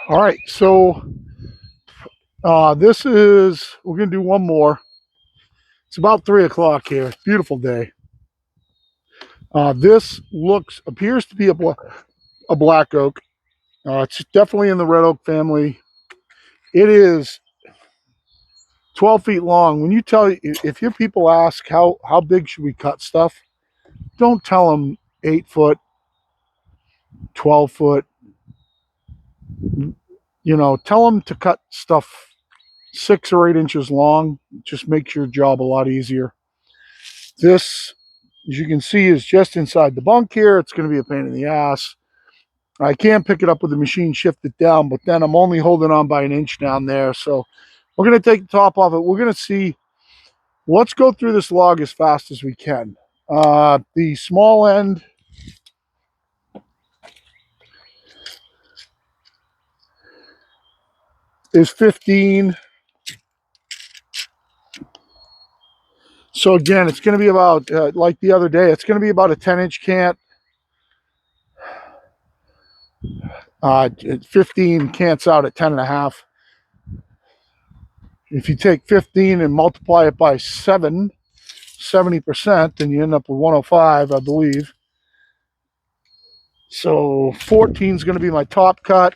All right, so we're going to do one more. It's about 3 o'clock here. Beautiful day. This appears to be a black oak. It's definitely in the red oak family. It is 12 feet long. When if your people ask how big should we cut stuff, don't tell them 8 foot, 12 foot. Tell them to cut stuff 6 or 8 inches long. Just makes your job a lot easier. This, as you can see, is just inside the bunk here. It's going to be a pain in the ass. I can pick it up with the machine, shift it down, but then I'm only holding on by an inch down there. So we're going to take the top off it. We're going to see, let's go through this log as fast as we can. The small end is 15. So again, it's going to be about, like the other day, it's going to be about a 10-inch cant. 15 cants out at 10 and a half. If you take 15 and multiply it by 70%, then you end up with 105, I believe. So 14 is going to be my top cut.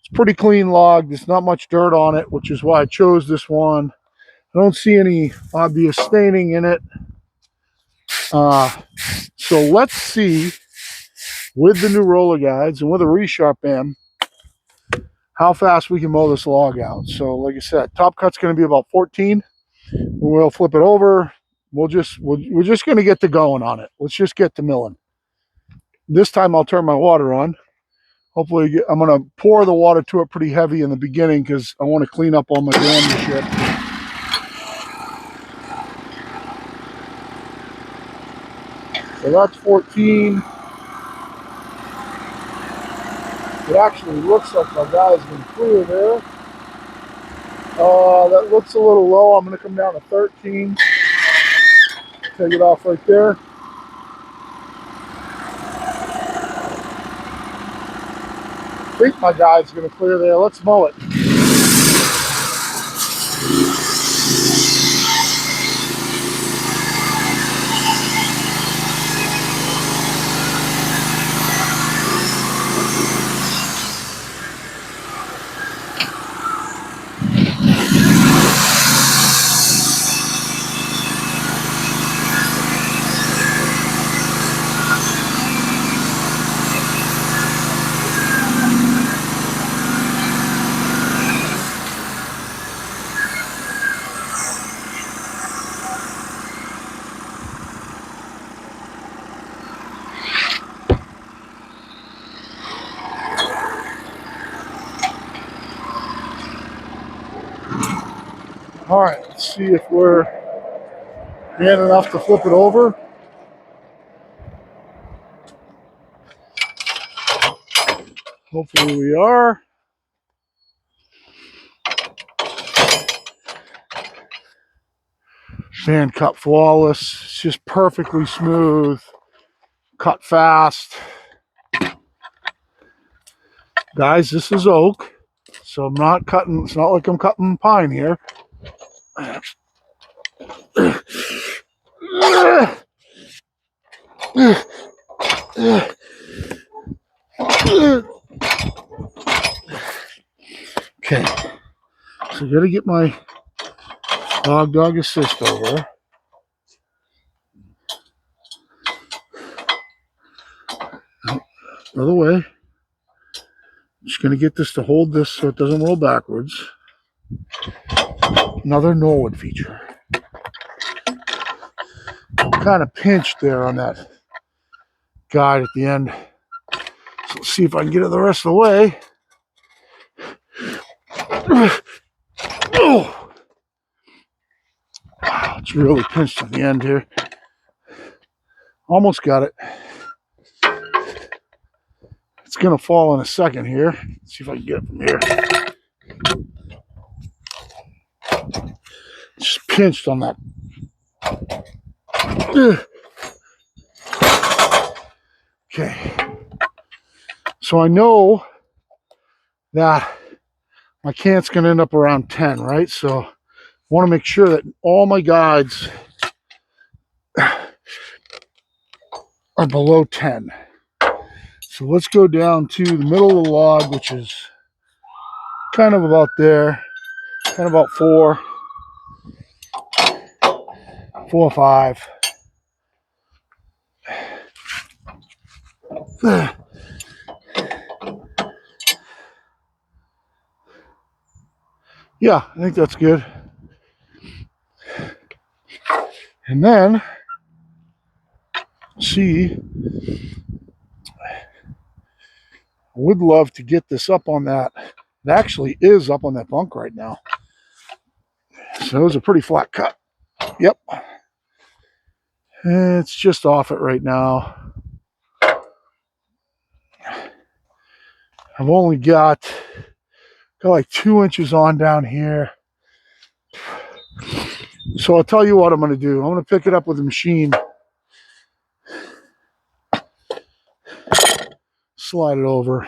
It's pretty clean log. There's not much dirt on it, which is why I chose this one. I don't see any obvious staining in it. So let's see, with the new roller guides and with a resharp bam, how fast we can mow this log out. So like I said, top cut's going to be about 14. We'll flip it over. We're just going to get to going on it. Let's just get to milling. This time I'll turn my water on. Hopefully, I'm going to pour the water to it pretty heavy in the beginning because I want to clean up all my damn shit. So that's 14. It actually looks like my guy's been clear there. That looks a little low. I'm going to come down to 13. Take it off right there. I think my guy's going to clear there. Let's mow it. All right, let's see if we're man enough to flip it over. Hopefully we are. Man, cut flawless. It's just perfectly smooth. Cut fast. Guys, this is oak. So I'm not cutting, it's not like I'm cutting pine here. Okay, so I gotta get my dog assist over. Other way. Just gonna get this to hold this so it doesn't roll backwards. Another Norwood feature. Kind of pinched there on that guide at the end. So let's see if I can get it the rest of the way. Oh, it's really pinched at the end here. Almost got it. It's gonna fall in a second here. Let's see if I can get it from here. Just pinched on that. Okay. So I know that my cant's going to end up around 10, right? So I want to make sure that all my guides are below 10. So let's go down to the middle of the log, which is kind of about there, kind of about 4 or 5. Yeah, I think that's good. And then, see, I would love to get this up on that. It actually is up on that bunk right now. So it was a pretty flat cut. Yep. It's just off it right now. I've only got like 2 inches on down here. So I'll tell you what I'm going to do. I'm going to pick it up with a machine. Slide it over.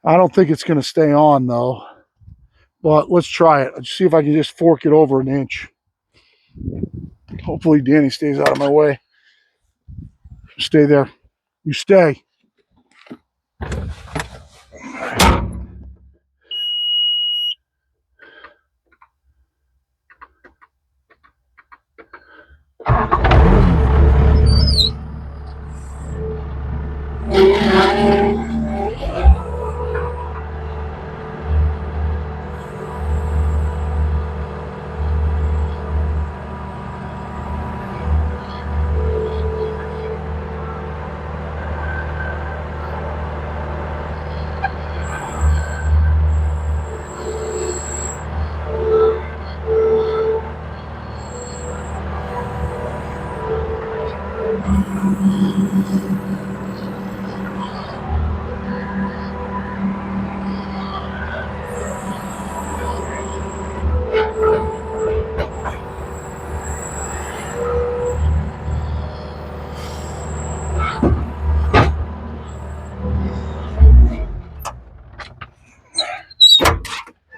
I don't think it's going to stay on though. But let's try it. Let's see if I can just fork it over an inch. Hopefully Danny stays out of my way. Stay there. You stay.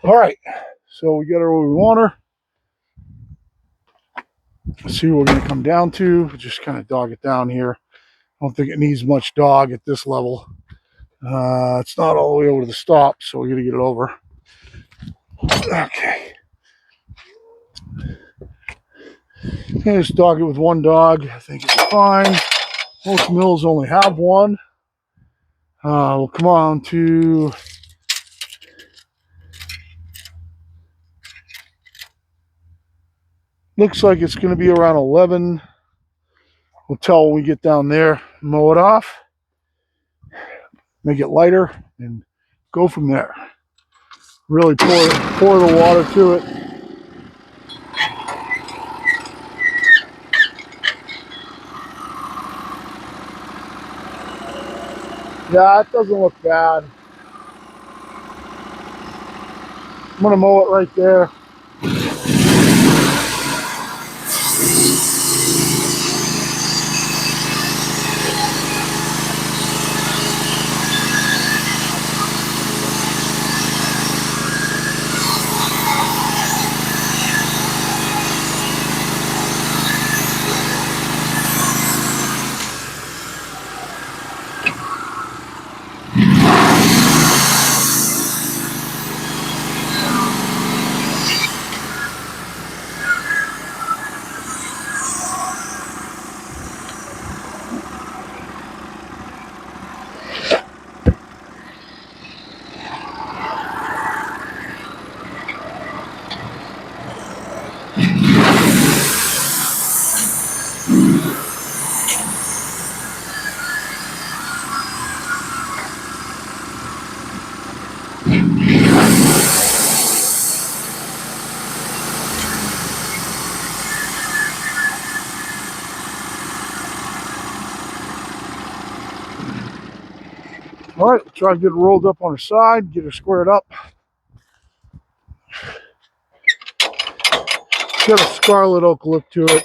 All right. So we got her where we want her. Let's see what we're going to come down to. Just kind of dog it down here. I don't think it needs much dog at this level. It's not all the way over to the stop, so we got to get it over. Okay. Just dog it with one dog. I think it's fine. Most mills only have one. We'll come on to looks like it's going to be around 11. We'll tell when we get down there, mow it off, make it lighter, and go from there. Really pour the water to it. Yeah, it doesn't look bad. I'm going to mow it right there. All right, try to get it rolled up on her side, get her squared up. It's got a scarlet oak look to it.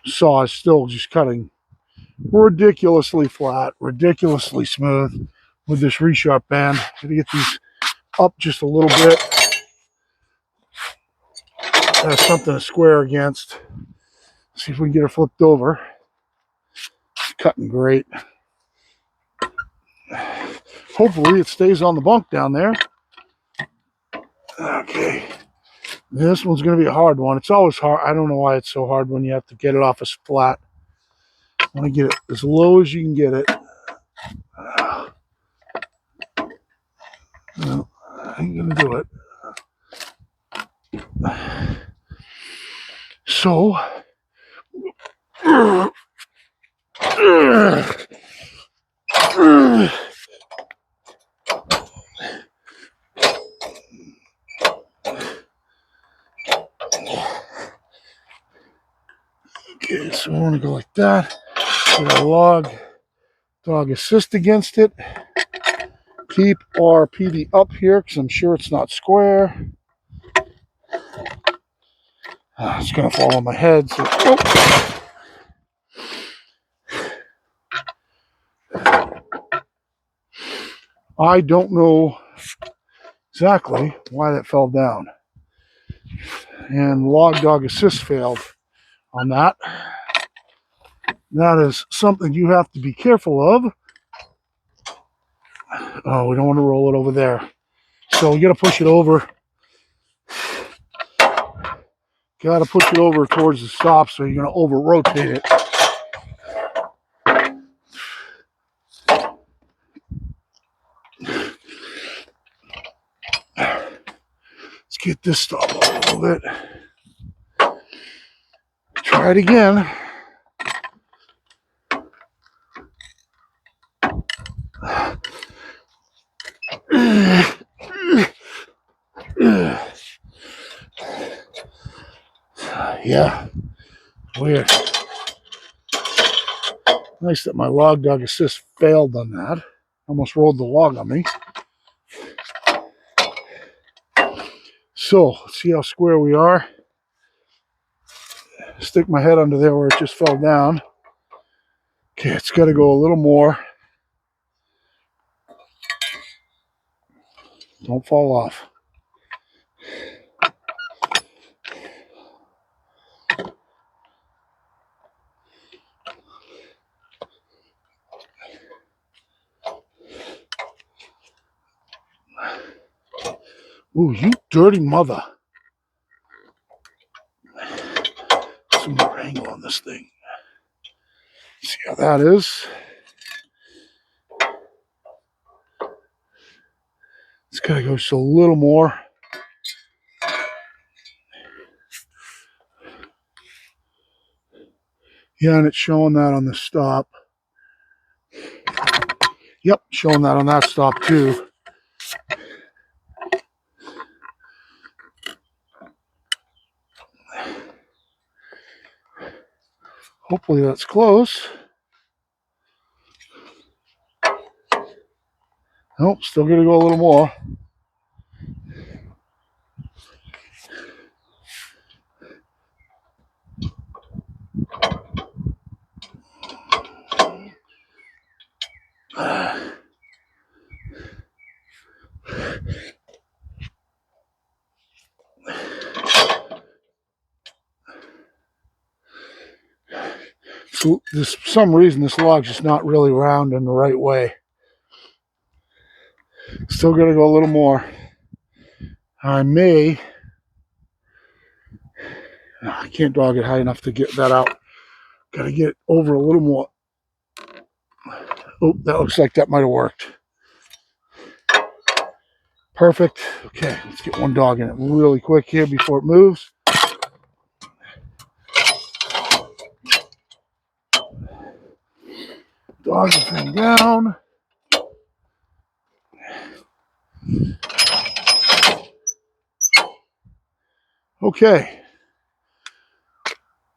Saw is still just cutting ridiculously flat, ridiculously smooth. with this resharp band. Got to get these up just a little bit. Have something to square against. See if we can get her flipped over. It's cutting great. Hopefully it stays on the bunk down there. Okay. This one's going to be a hard one. It's always hard. I don't know why it's so hard when you have to get it off as flat. I want to get it as low as you can get it. No, I ain't going to do it. So, okay, so I want to go like that. Get our dog assist against it. Keep our PD up here because I'm sure it's not square. It's going to fall on my head. So, oh. I don't know exactly why that fell down. And log dog assist failed on that. That is something you have to be careful of. Oh, we don't want to roll it over there. So we got to push it over. Got to push it over towards the stop, so you're going to over rotate it. Let's get this stop a little bit. Try it again. Yeah, weird. Nice that my log dog assist failed on that. Almost rolled the log on me. So, let's see how square we are. Stick my head under there where it just fell down. Okay, it's got to go a little more. Don't fall off. Ooh, you dirty mother. Some more angle on this thing. See how that is. It's got to go just a little more. Yeah, and it's showing that on the stop. Yep, showing that on that stop too. Hopefully that's close. Nope, still gonna go a little more. So for some reason this log's just not really round in the right way. Still gonna go a little more. I can't dog it high enough to get that out. Gotta get it over a little more. Oh, that looks like that might have worked. Perfect. Okay, let's get one dog in it really quick here before it moves. Dog the thing down. Okay.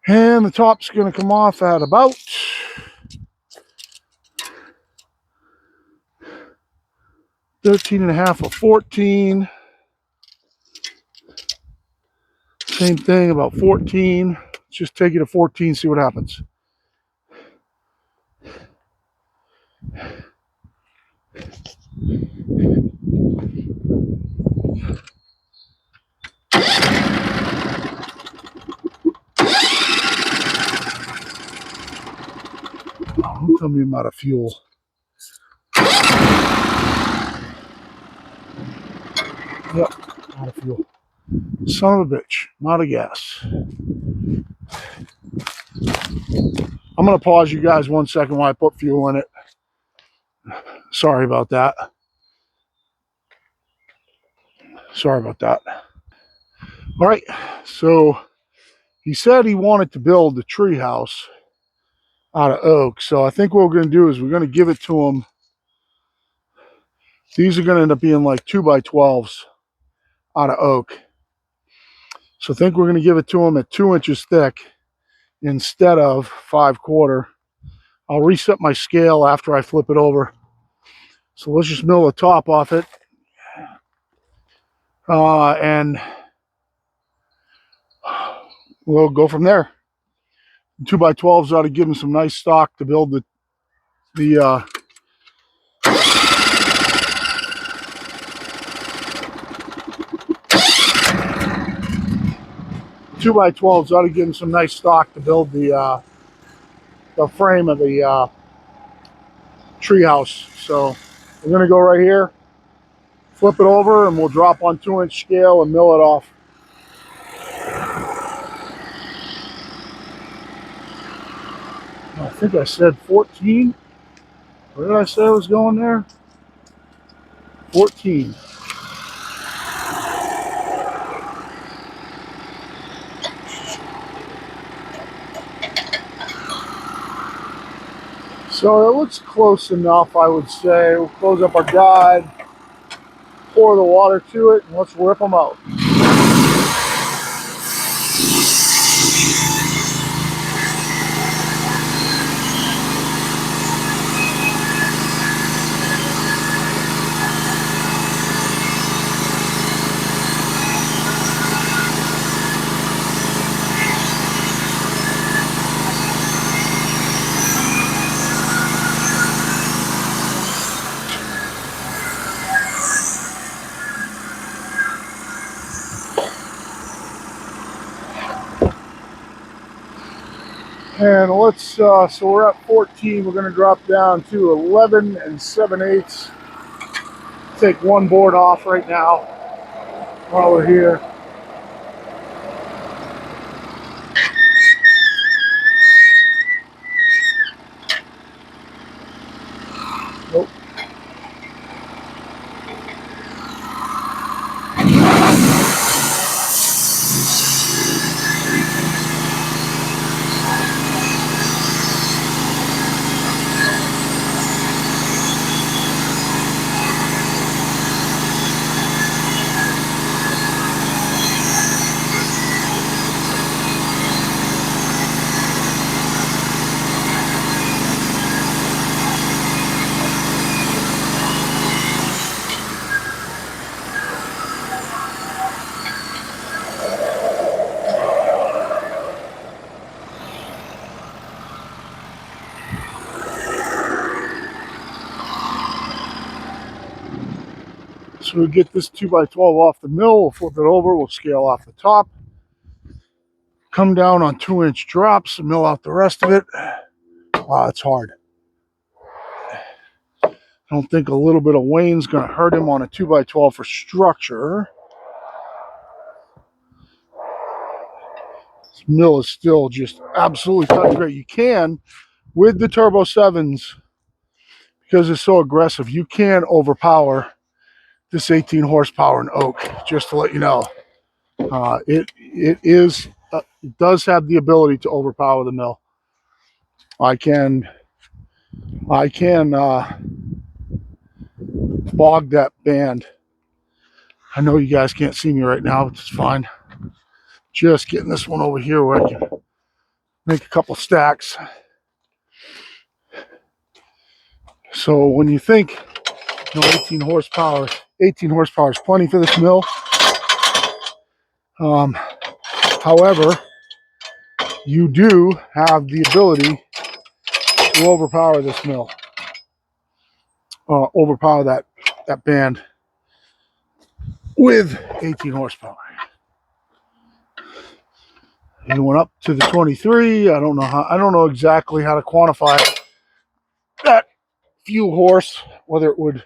And the top's going to come off at about 13.5 or 14. Same thing, about 14. Let's just take it to 14, see what happens. Tell me I'm out of fuel. Yep, out of fuel. Son of a bitch, I'm out of gas. I'm going to pause you guys 1 second while I put fuel in it. Sorry about that. Sorry about that. All right, so he said he wanted to build the tree house out of oak. So I think what we're going to do is we're going to give it to him. These are going to end up being like 2x12s out of oak. So I think we're going to give it to him at 2 inches thick instead of 5/4. I'll reset my scale after I flip it over. So let's just mill the top off it. And we'll go from there. 2x12s ought to give him some nice stock to build the 2x12s ought to give him some nice stock to build the frame of the treehouse. So we're going to go right here, flip it over, and we'll drop on 2-inch scale and mill it off. I think I said 14. What did I say I was going there? 14. So it looks close enough, I would say. We'll close up our guide, pour the water to it, and let's rip them out. And let's, so we're at 14. We're going to drop down to 11 7/8. Take one board off right now while we're here. Nope. So we get this 2x12 off the mill, we'll flip it over, we'll scale off the top, come down on 2-inch drops, mill out the rest of it. Wow, it's hard. I don't think a little bit of Wayne's going to hurt him on a 2x12 for structure. This mill is still just absolutely cutting great. You can, with the Turbo 7s, because it's so aggressive, you can overpower this 18 horsepower in oak, just to let you know. It does have the ability to overpower the mill. I can bog that band. I know you guys can't see me right now, but it's fine. Just getting this one over here where I can make a couple stacks. So when you think, 18 horsepower is plenty for this mill. However, you do have the ability to overpower this mill, overpower that band with 18 horsepower. He went up to the 23. I don't know exactly how to quantify it. that fuel horse, whether it would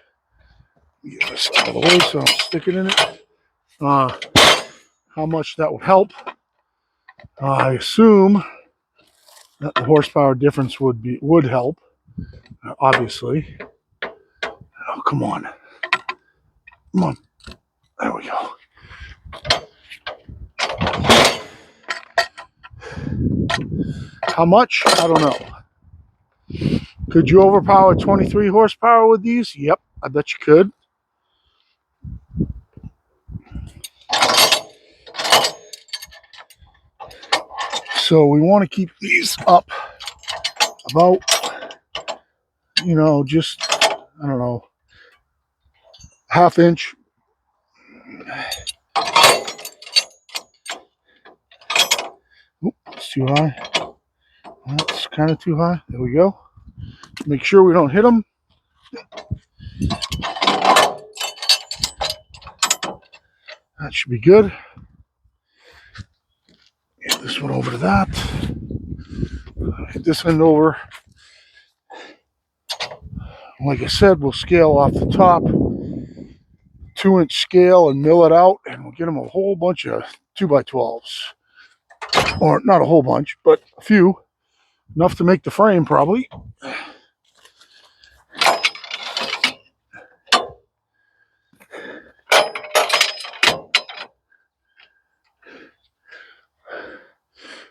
get this out of the way so I don't stick it in it, how much that would help. I assume that the horsepower difference would help, obviously. Oh, come on. Come on. There we go. How much? I don't know. Could you overpower 23 horsepower with these? Yep, I bet you could. So we want to keep these up about, just, I don't know, ½ inch. Oop, it's too high. That's kind of too high. There we go. Make sure we don't hit them. That should be good. Get this one over to that. Get this end over. Like I said, we'll scale off the top, 2-inch scale, and mill it out, and we'll get them a whole bunch of 2x12s. Or not a whole bunch, but a few. Enough to make the frame, probably.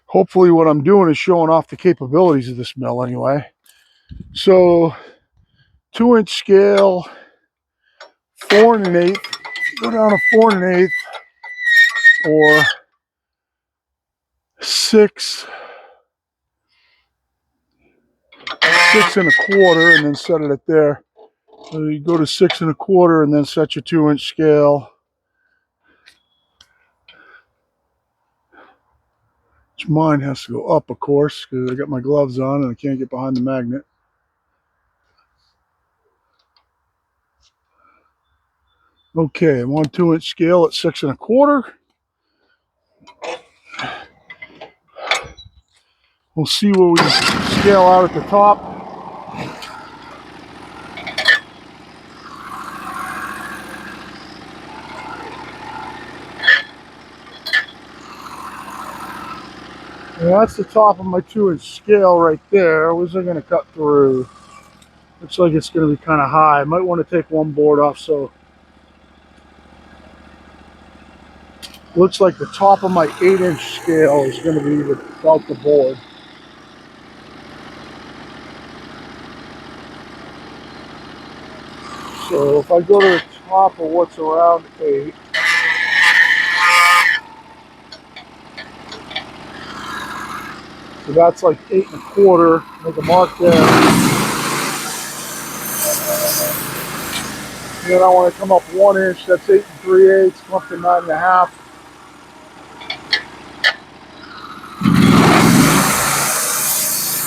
Hopefully what I'm doing is showing off the capabilities of this mill anyway. So 2-inch scale, 4 1/8. Go down to 4 1/8 or 6 1/4, and then set it at there. So you go to 6 1/4 and then set your 2-inch scale. Which mine has to go up, of course, because I got my gloves on and I can't get behind the magnet. Okay, I'm on 2-inch scale at 6 1/4. We'll see where we scale out at the top. And that's the top of my 2-inch scale right there. Where's it going to cut through? Looks like it's going to be kind of high. I might want to take one board off. So looks like the top of my 8-inch scale is going to be without the board. So if I go to the top of what's around 8, so that's like 8 1/4. Make a mark there. And then I want to come up 1 inch. That's 8 3/8. Come up to 9 1/2.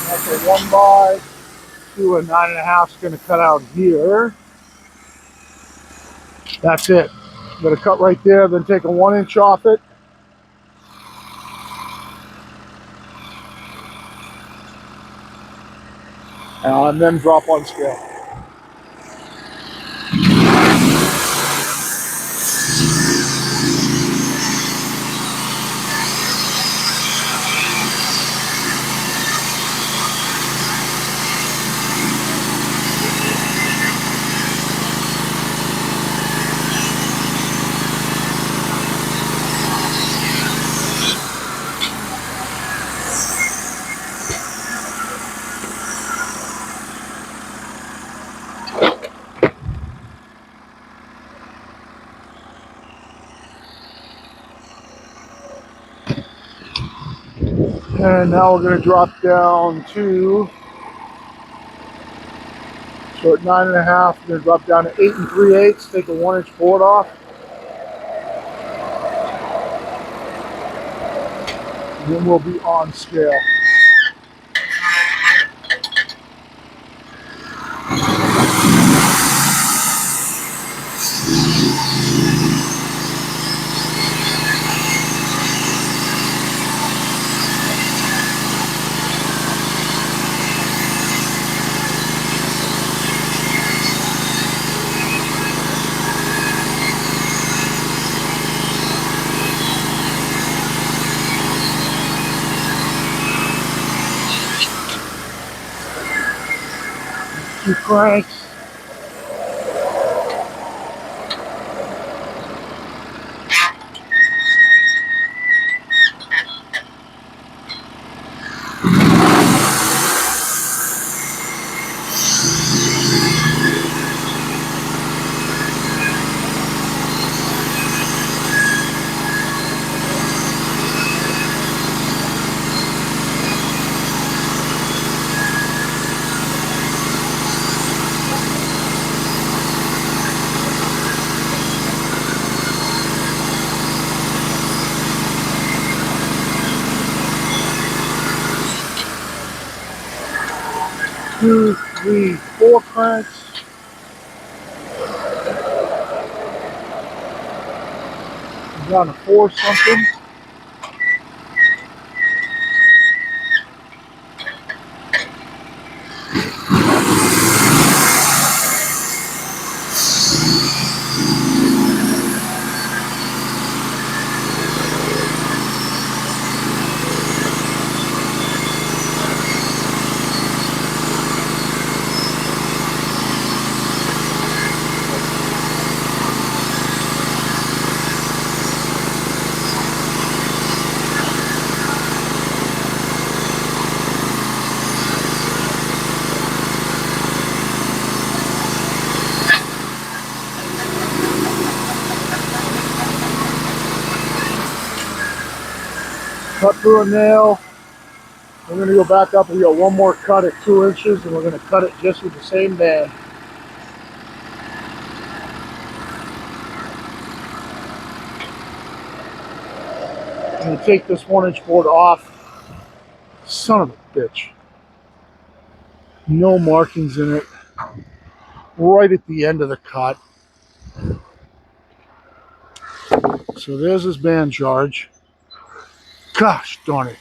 That's a 1 by 2, and 9 1/2 is going to cut out here. That's it. I'm going to cut right there, then take a 1 inch off it. And then drop on scale. And now we're going to drop down to, so at 9 1/2, we're going to drop down to 8 3/8, take a 1 inch board off. And then we'll be on scale. few cranks. Two, three, four cranks. Down to four something. Cut through a nail. We're going to go back up and get one more cut at 2 inches, and we're going to cut it just with the same band. I'm going to take this 1-inch board off. Son of a bitch. No markings in it. Right at the end of the cut. So there's his band charge. Gosh darn it.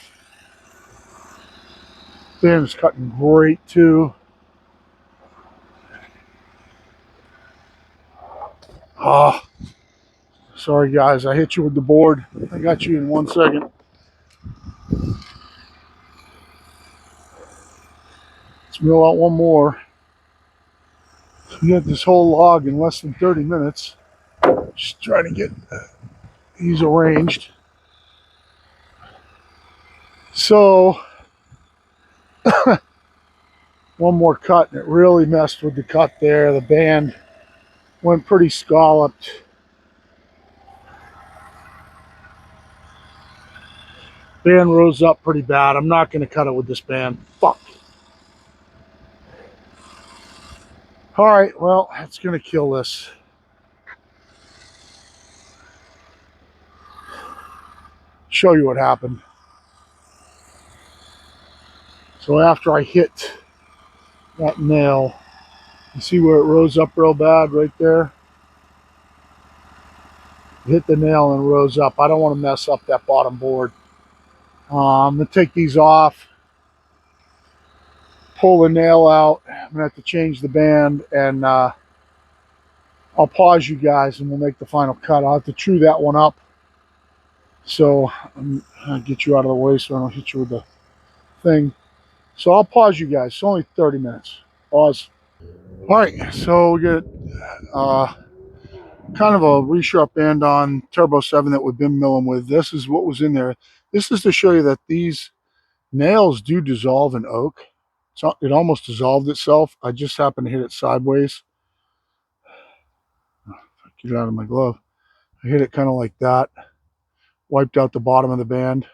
Band is cutting great too. Oh, sorry guys, I hit you with the board. I got you in 1 second. Let's mill out one more. We got this whole log in less than 30 minutes. Just trying to get these arranged. So, one more cut, and it really messed with the cut there. The band went pretty scalloped. Band rose up pretty bad. I'm not going to cut it with this band. Fuck. All right, well, that's going to kill this. Show you what happened. So after I hit that nail, you see where it rose up real bad right there? Hit the nail and rose up. I don't want to mess up that bottom board. I'm going to take these off, pull the nail out. I'm going to have to change the band, and I'll pause you guys and we'll make the final cut. I'll have to true that one up. So I'll get you out of the way so I don't hit you with the thing. So I'll pause you guys. It's only 30 minutes. Pause. All right, so we get kind of a resharp band on Turbo 7 that we've been milling with. This is what was in there. This is to show you that these nails do dissolve in oak. So it almost dissolved itself. I just happened to hit it sideways. Get it out of my glove. I hit it kind of like that. Wiped out the bottom of the band.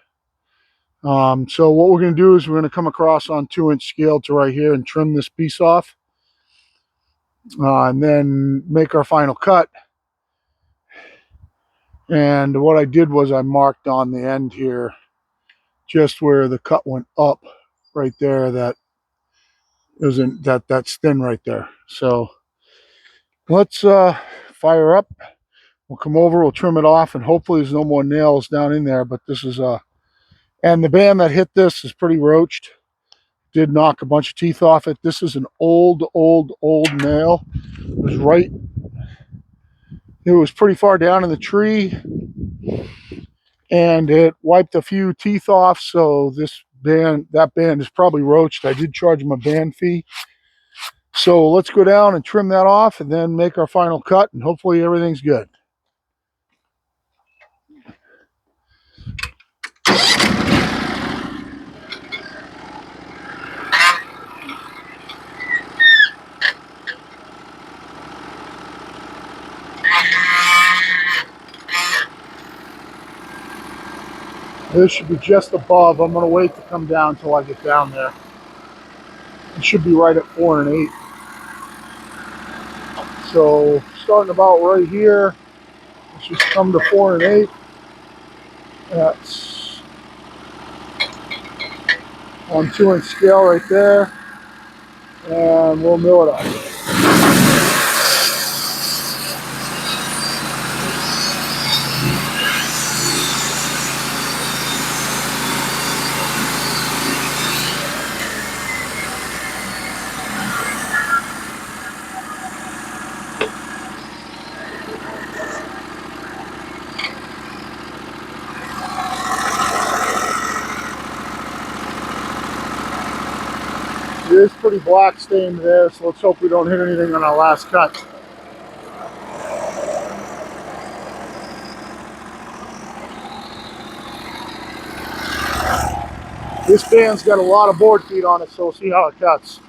So what we're going to do is we're going to come across on 2-inch scale to right here and trim this piece off. And then make our final cut. And what I did was I marked on the end here just where the cut went up right there. That isn't that's thin right there. So let's fire up. We'll come over, we'll trim it off, and hopefully there's no more nails down in there. But this is and the band that hit this is pretty roached. Did knock a bunch of teeth off it. This is an old nail. It was pretty far down in the tree, and it wiped a few teeth off. So that band is probably roached. I did charge him a band fee. So let's go down and trim that off and then make our final cut, and hopefully everything's good. This should be just above. I'm going to wait to come down until I get down there. It should be right at 4 1/8. So starting about right here, let's just come to 4 1/8. That's on 2-inch scale right there. And we'll mill it up. It is pretty black stained there, so let's hope we don't hit anything on our last cut. This band's got a lot of board feet on it, so we'll see how it cuts.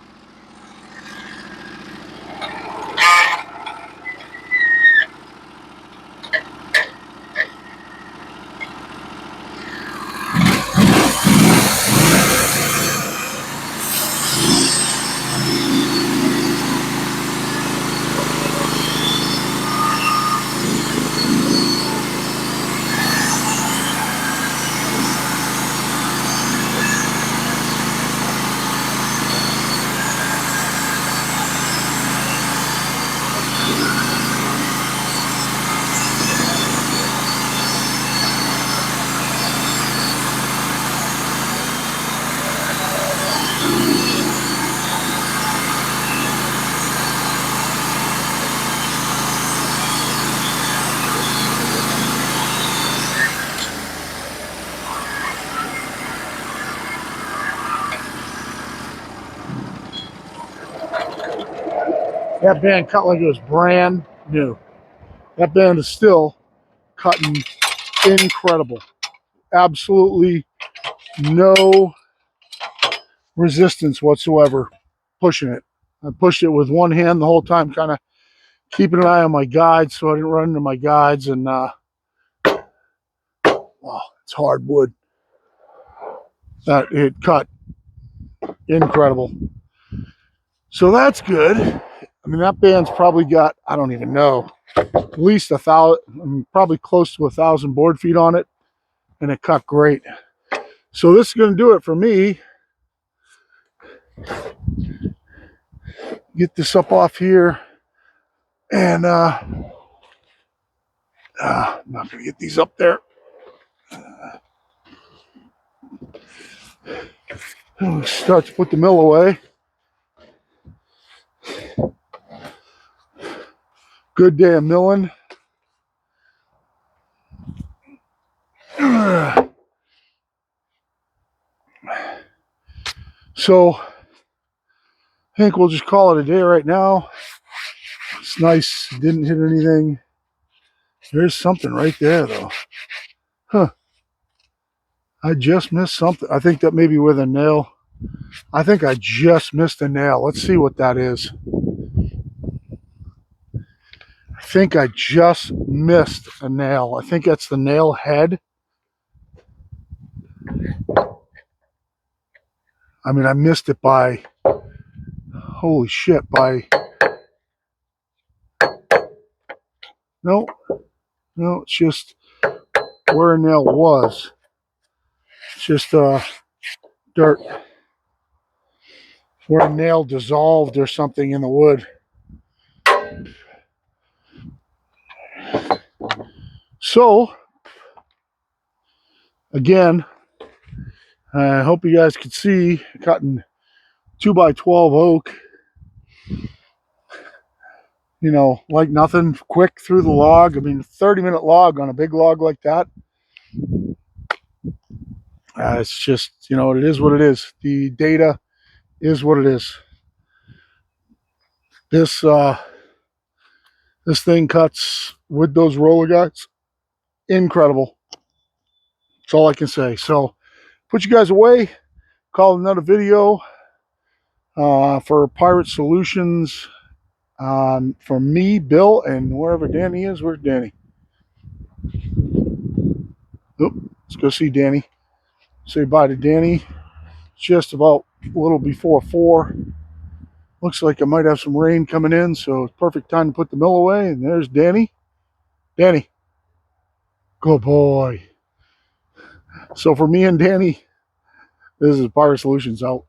That band cut like it was brand new. That band is still cutting incredible. Absolutely no resistance whatsoever pushing it. I pushed it with one hand the whole time, kind of keeping an eye on my guides so I didn't run into my guides. And wow, it's hard wood. That it cut incredible. So that's good. I mean, that band's probably got, I don't even know, at least 1,000, probably close to 1,000 board feet on it, and it cut great. So this is going to do it for me. Get this up off here, and I'm not going to get these up there. Start to put the mill away. Good day of milling. So I think we'll just call it a day right now. It's nice. Didn't hit anything. There's something right there though. Huh. I just missed something. I think that may be with a nail. I think I just missed a nail. Let's see what that is. I think I just missed a nail. I think that's the nail head. I mean, I missed it by, holy shit, by, no, it's just where a nail was. It's just dirt. Where a nail dissolved or something in the wood. So, again, I hope you guys could see cutting 2x12 oak, you know, like nothing, quick through the log. I mean, 30-minute log on a big log like that. It's just, you know, it is what it is. The data is what it is. This this thing cuts with those roller guides. Incredible. That's all I can say. So put you guys away. Call another video for Pirate Solutions from me, Bill, and wherever Danny is. Where's Danny? Oop, let's go see Danny. Say bye to Danny. Just about a little before 4. Looks like I might have some rain coming in, so it's perfect time to put the mill away. And there's Danny. Danny. Good boy. So for me and Danny, this is Pirate Solutions out.